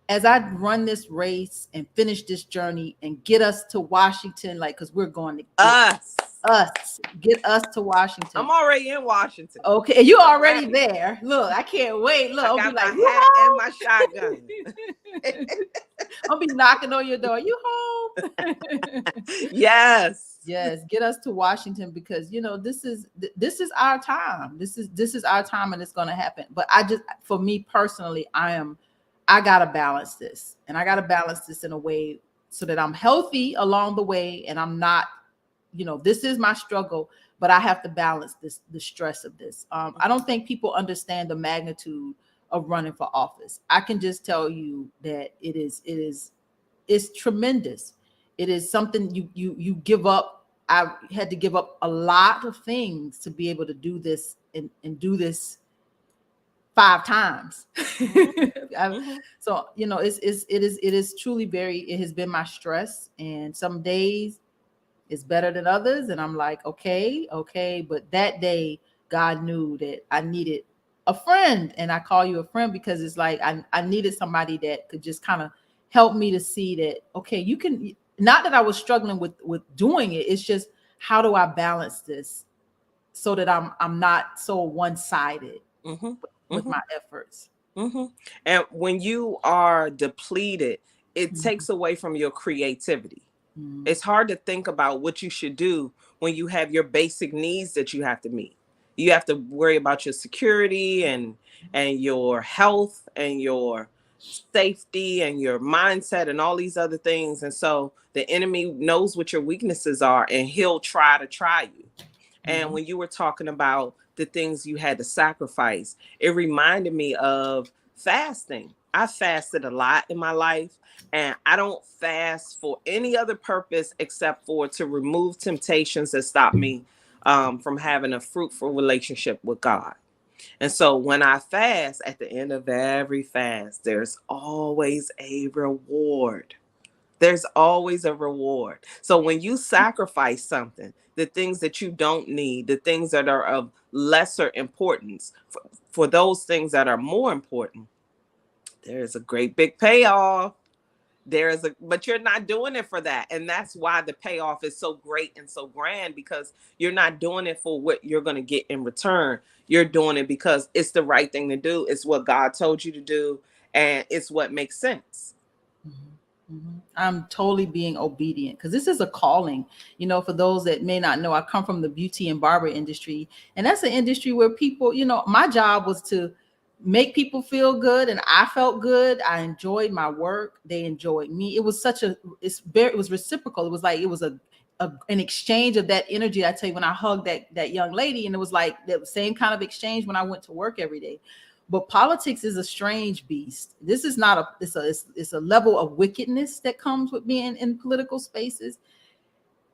as I run this race and finish this journey and get us to Washington, because we're going to get us to Washington. I'm already in Washington. Okay, you already there. Look, I can't wait. Look, I'll be like, hat and my shotgun. I'll be knocking on your door. You home? Yes. Yes. Get us to Washington, because this is our time. This is our time, and it's going to happen. But for me personally, I gotta balance this, and I gotta balance this in a way so that I'm healthy along the way, and I'm not. This is my struggle, but I have to balance the stress of this. I don't think people understand the magnitude of running for office. I can just tell you that it's tremendous. It is something you give up. I had to give up a lot of things to be able to do this and do this 5 times. So it is truly it has been my stress, and some days it's better than others, and I'm like, okay, but that day God knew that I needed a friend, and I call you a friend because it's like I needed somebody that could just kind of help me to see that, okay, you can, not that I was struggling with doing it, it's just, how do I balance this so that I'm not so one-sided with my efforts. And when you are depleted, it takes away from your creativity. It's hard to think about what you should do when you have your basic needs that you have to meet. You have to worry about your security and your health and your safety and your mindset and all these other things. And so the enemy knows what your weaknesses are, and he'll try you. And when you were talking about the things you had to sacrifice, it reminded me of fasting. I fasted a lot in my life, and I don't fast for any other purpose except for to remove temptations that stop me from having a fruitful relationship with God. And so when I fast, at the end of every fast, there's always a reward. There's always a reward. So when you sacrifice something, the things that you don't need, the things that are of lesser importance, for those things that are more important, there's a great big payoff. But you're not doing it for that. And that's why the payoff is so great and so grand, because you're not doing it for what you're going to get in return. You're doing it because it's the right thing to do. It's what God told you to do, and it's what makes sense. I'm totally being obedient, because this is a calling. For those that may not know, I come from the beauty and barber industry, and that's an industry where people, my job was to make people feel good, and I felt good. I enjoyed my work. They enjoyed me. It was it was reciprocal. It was like, it was an exchange of that energy. I tell you, when I hugged that young lady, and it was like the same kind of exchange when I went to work every day. But politics is a strange beast. This is not it's a level of wickedness that comes with being in political spaces.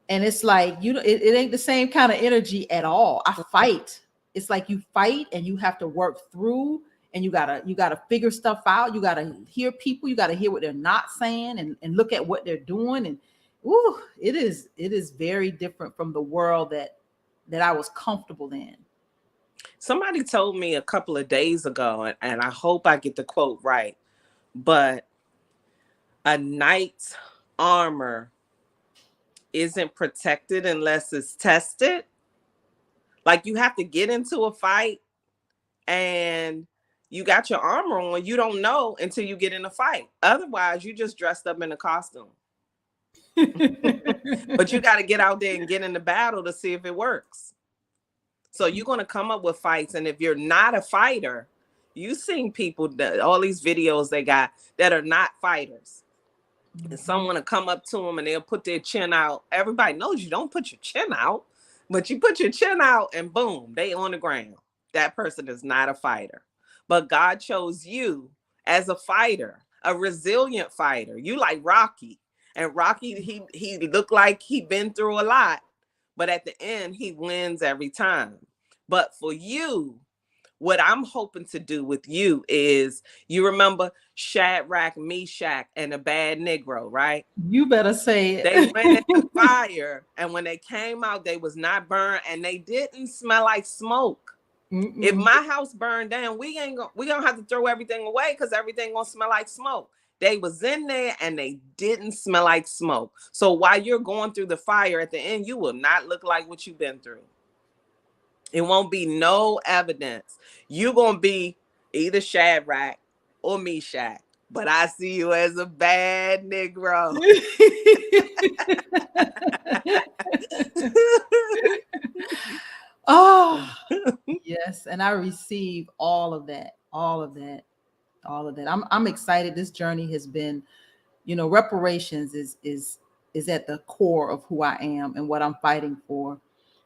And it's like, it ain't the same kind of energy at all. I fight. It's like you fight, and you have to work through, and you gotta figure stuff out. You gotta hear people, you gotta hear what they're not saying, and look at what they're doing. And it is very different from the world that I was comfortable in. Somebody told me a couple of days ago, and I hope I get the quote right, but a knight's armor isn't protected unless it's tested. Like, you have to get into a fight and you got your armor on. You don't know until you get in a fight. Otherwise, you just dressed up in a costume. But you got to get out there and get in the battle to see if it works. So you're going to come up with fights. And if you're not a fighter, you've seen people, all these videos they got that are not fighters. And someone will come up to them and they'll put their chin out. Everybody knows you don't put your chin out, but you put your chin out and boom, they on the ground. That person is not a fighter. But God chose you as a fighter, a resilient fighter. You like Rocky. And Rocky, he looked like he'd been through a lot, but at the end, he wins every time. But for you, what I'm hoping to do with you is, you remember Shadrach, Meshach, and a bad Negro, right? You better say it. They went in the fire, and when they came out, they was not burned, and they didn't smell like smoke. Mm-mm. If my house burned down, we gonna have to throw everything away because everything gonna smell like smoke. They was in there and they didn't smell like smoke. So while you're going through the fire, at the end, you will not look like what you've been through. It won't be no evidence. You're going to be either Shadrach or Meshach, but I see you as a bad Negro. Oh, yes. And I receive all of that. I'm excited. This journey has been, reparations is at the core of who I am and what I'm fighting for.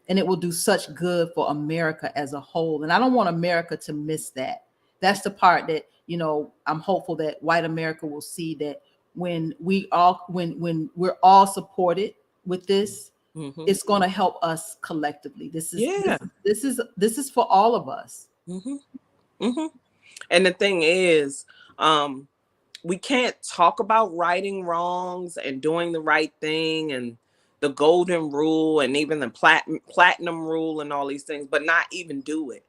And it will do such good for America as a whole. And I don't want America to miss that. That's the part that, I'm hopeful that white America will see, that when we're all supported with this, it's going to help us collectively. This is for all of us. And the thing is, we can't talk about righting wrongs and doing the right thing and the golden rule and even the platinum rule and all these things, but not even do it,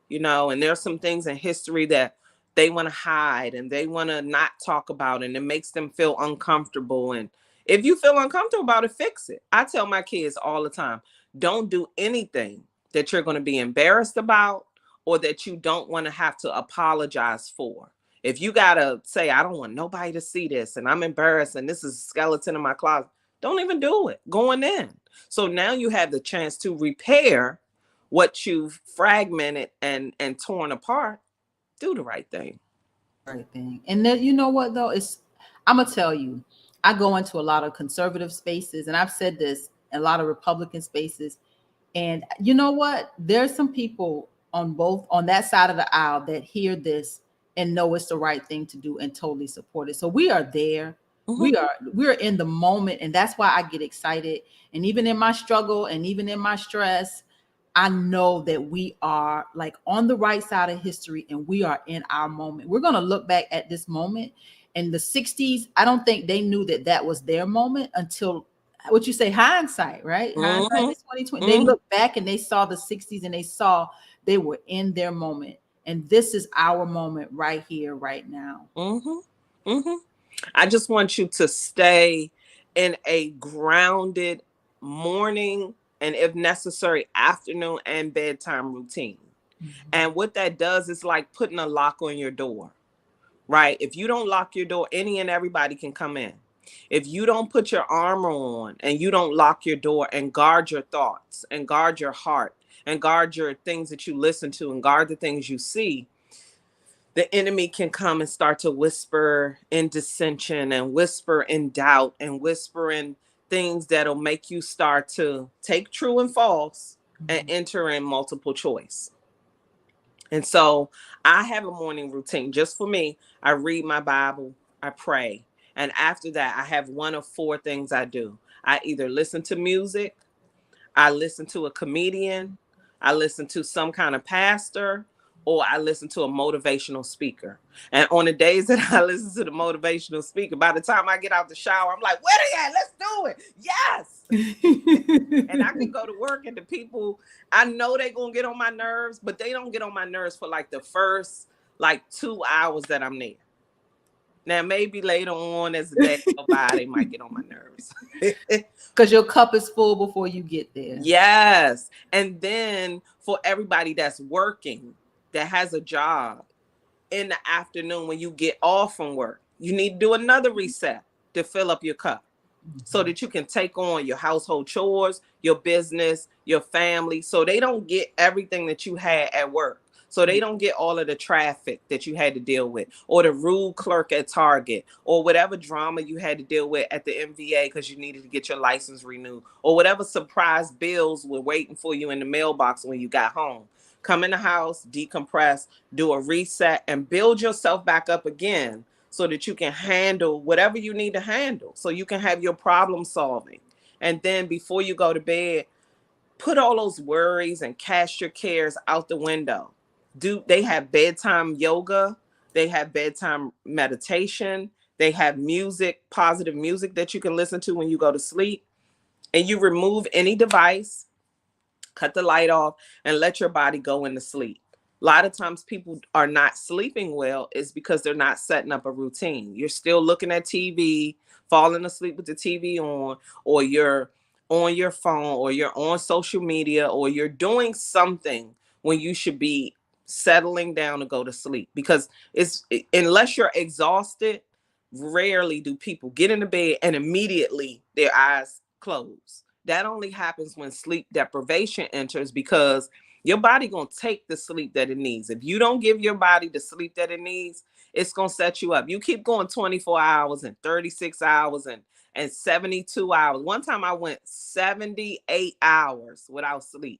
and there's some things in history that they want to hide and they want to not talk about, and it makes them feel uncomfortable. And if you feel uncomfortable about it, fix it. I tell my kids all the time, don't do anything that you're going to be embarrassed about or that you don't want to have to apologize for. If you got to say, I don't want nobody to see this and I'm embarrassed and this is a skeleton in my closet, don't even do it going in. So now you have the chance to repair what you've fragmented and torn apart. Do the right thing. Right thing. And then, you know what, though? I'm going to tell you, I go into a lot of conservative spaces, and I've said this, a lot of Republican spaces. And you know what? There's some people on that side of the aisle that hear this and know it's the right thing to do and totally support it. So we are there. We're in the moment, and that's why I get excited. And even in my struggle and even in my stress, I know that we are like on the right side of history and we are in our moment. We're going to look back at this moment. In the 60s, I don't think they knew that was their moment until, what you say, hindsight, right? Hindsight is 2020. They looked back and they saw the 60s and they saw they were in their moment. And this is our moment right here, right now. I just want you to stay in a grounded morning and, if necessary, afternoon and bedtime routine. And what that does is like putting a lock on your door, right? If you don't lock your door, any and everybody can come in. If you don't put your armor on and you don't lock your door and guard your thoughts and guard your heart and guard your things that you listen to and guard the things you see, the enemy can come and start to whisper in dissension and whisper in doubt and whisper in things that'll make you start to take true and false and enter in multiple choice. And so I have a morning routine just for me. I read my Bible, I pray. And after that, I have one of four things I do. I either listen to music, I listen to a comedian, I listen to some kind of pastor, or I listen to a motivational speaker. And on the days that I listen to the motivational speaker, by the time I get out the shower, I'm like, where they at? Let's do it. Yes. And I can go to work and the people, I know they're going to get on my nerves, but they don't get on my nerves for like the first 2 hours that I'm there. Now, maybe later on as the day go by, they might get on my nerves. Because your cup is full before you get there. Yes. And then for everybody that's working, that has a job, in the afternoon when you get off from work, you need to do another reset to fill up your cup so that you can take on your household chores, your business, your family, so they don't get everything that you had at work. So they don't get all of the traffic that you had to deal with, or the rude clerk at Target, or whatever drama you had to deal with at the MVA because you needed to get your license renewed, or whatever surprise bills were waiting for you in the mailbox when you got home. Come in the house, decompress, do a reset, and build yourself back up again so that you can handle whatever you need to handle, so you can have your problem solving. And then before you go to bed, put all those worries and cast your cares out the window. They have bedtime yoga, they have bedtime meditation, they have music, positive music that you can listen to when you go to sleep. And you remove any device, cut the light off, and let your body go into sleep. A lot of times people are not sleeping well is because they're not setting up a routine. You're still looking at TV, falling asleep with the TV on, or you're on your phone, or you're on social media, or you're doing something when you should be settling down to go to sleep. Because unless you're exhausted, rarely do people get into bed and immediately their eyes close. That only happens when sleep deprivation enters, because your body gonna take the sleep that it needs. If you don't give your body the sleep that it needs, it's gonna set you up. You keep going 24 hours and 36 hours and 72 hours. One time I went 78 hours without sleep.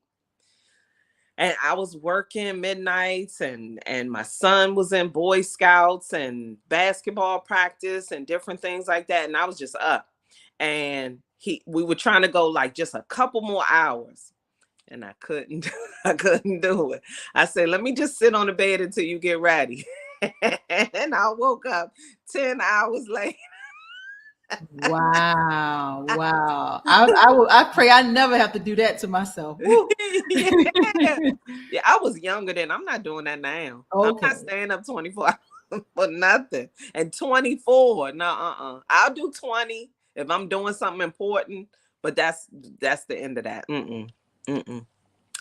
And I was working midnights, and my son was in Boy Scouts and basketball practice and different things like that. And I was just up. And we were trying to go like just a couple more hours. And I couldn't do it. I said, let me just sit on the bed until you get ready. And I woke up 10 hours later. Wow. Wow. I pray I never have to do that to myself. Yeah. Yeah, I was younger then. I'm not doing that now. Okay. I'm not staying up 24 hours for nothing. And 24, no, I'll do 20 if I'm doing something important, but that's the end of that. Mm-mm.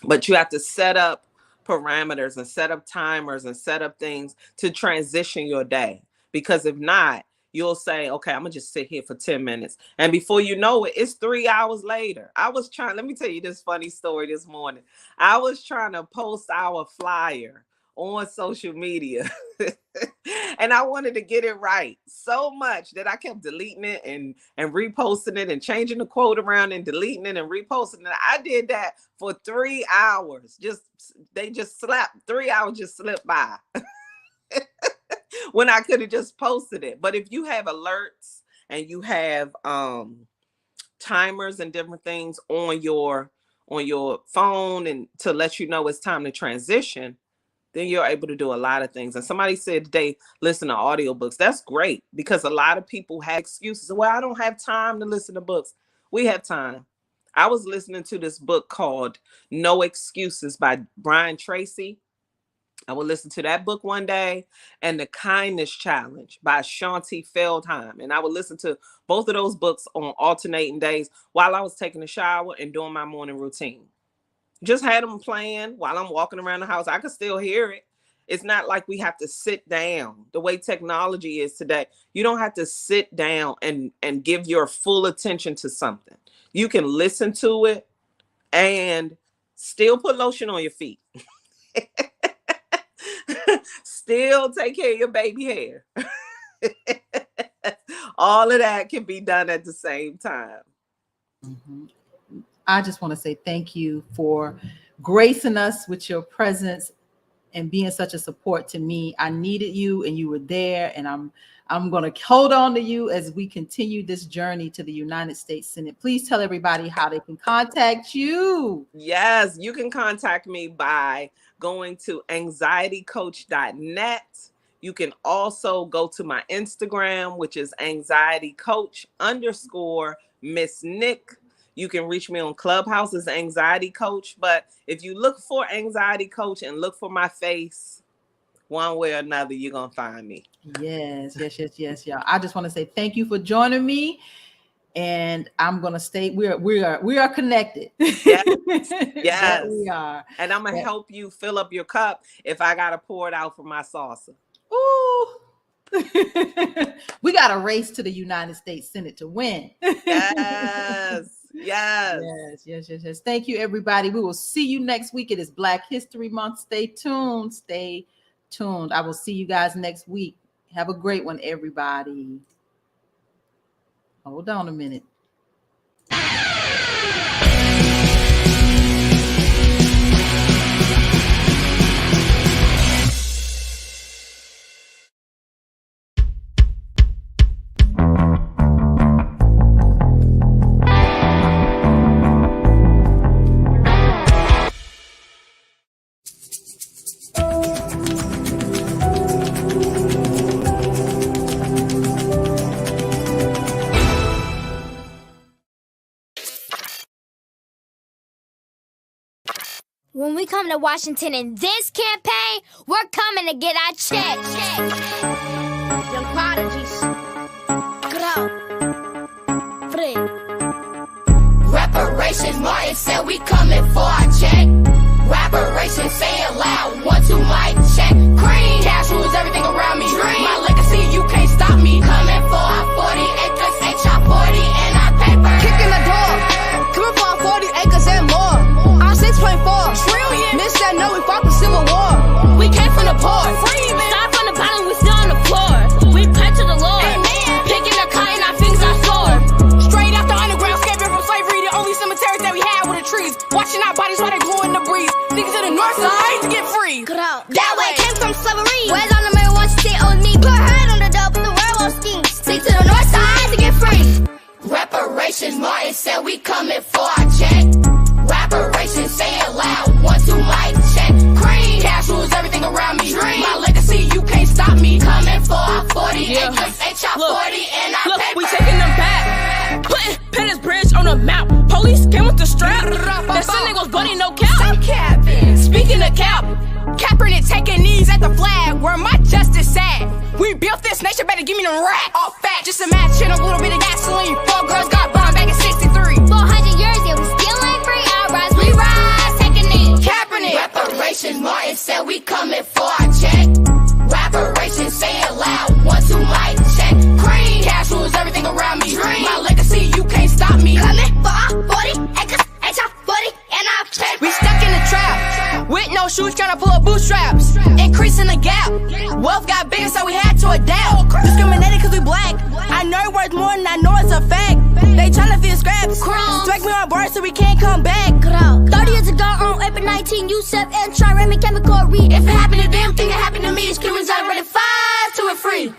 But you have to set up parameters and set up timers and set up things to transition your day. Because if not, you'll say, okay, I'm gonna just sit here for 10 minutes. And before you know it, it's 3 hours later. Let me tell you this funny story this morning. I was trying to post our flyer on social media. And I wanted to get it right so much that I kept deleting it and reposting it and changing the quote around and deleting it and reposting it. I did that for 3 hours. They just slapped 3 hours, just slipped by. When I could have just posted it. But if you have alerts and you have timers and different things on your phone and to let you know it's time to transition, then you're able to do a lot of things. And somebody said they listen to audiobooks. That's great, because a lot of people have excuses. Well, I don't have time to listen to books. We have time. I was listening to this book called No Excuses by Brian Tracy. I would listen to that book one day, and The Kindness Challenge by Shaunti Feldheim. And I would listen to both of those books on alternating days while I was taking a shower and doing my morning routine. Just had them playing while I'm walking around the house. I could still hear it. It's not like we have to sit down. The way technology is today, you don't have to sit down and give your full attention to something. You can listen to it and still put lotion on your feet. Still take care of your baby hair. All of that can be done at the same time. Mm-hmm. I just want to say thank you for gracing us with your presence and being such a support to me. I needed you, and you were there, and I'm going to hold on to you as we continue this journey to the United States Senate. Please tell everybody how they can contact you. Yes, you can contact me by going to anxietycoach.net. You can also go to my Instagram, which is anxietycoach_Miss Nick. You can reach me on Clubhouse as Anxiety Coach. But if you look for Anxiety Coach and look for my face, one way or another, you're gonna find me. Yes, y'all. I just want to say thank you for joining me, and I'm gonna stay. We are connected. Yes, Yes, we are. And I'm gonna help you fill up your cup if I gotta pour it out for my salsa. Ooh. We got a race to the United States Senate to win. Yes. Thank you, everybody. We will see you next week. It is Black History Month. Stay tuned. I will see you guys next week. Have a great one, everybody. Hold on a minute. When we come to Washington in this campaign, we're coming to get our check. Young prodigies. Get out. Free. Reparations, Martin said we coming for our check. Reparations, say it loud, 1, 2, mic check. Cream, cash rules everything around me. Dream, my legacy, you can't stop me. Coming for our 40 acres, HR 40 and our paper. Kicking the door, coming for our 40 acres and more. Our 6.4 trillion. Miss that no, we fought the Civil War. We came from the poor. Start from the bottom, we still on the floor. We pray to the Lord. Amen. Picking the cotton, our fingers are sore. Straight after underground, escaping from slavery, the only cemeteries that we had were the trees. Watching our bodies while they glue in the breeze. Niggas to the north side to get free. That way came from slavery. Where's on the mirror, once you stay on me? Put her head on the door, but the world won't scheme. Stick to the north side to get free. Reparations, Martin said we coming for our check. Reparations, say it loud, 1, 2, mic check. Cream, cash rules everything around me. Dream, my legacy, you can't stop me. Coming for our 40 acres, HR 40 and our Look, paper. we taking them back. Putting Pettis Bridge on the map. Police came with the strap. That son niggas buddy no cap. Stop capping. Speaking of cap, Kaepernick taking knees at the flag. Where my justice at? We built this nation, better give me them racks. All fat, just imagine a little bit of gasoline. 4 girls got burned back in 63. 400 years, yeah, we still ain't free. Our rise, we rise, taking it. Kaepernick. Reparations, Martin said we coming for our check. Reparations, say it loud, 1, 2, mic check. Cream, cash rules everything around me. Dream, my legacy, you can't stop me. Coming for our 40 acres, HR 40 and our paper. We stuck in the trap with no shoes, trying to pull up bootstraps. Increasing the gap. Wealth got bigger, so we had to adapt. Discriminated cause we black. I know it worth more than I know it's a fact. They tryna feed scraps. Strike me on board so we can't come back. 30 years ago on April 19, USEP and Triremic chemical read. If it happened to them, think it happened to me. It's Cubans out running 5 to a free.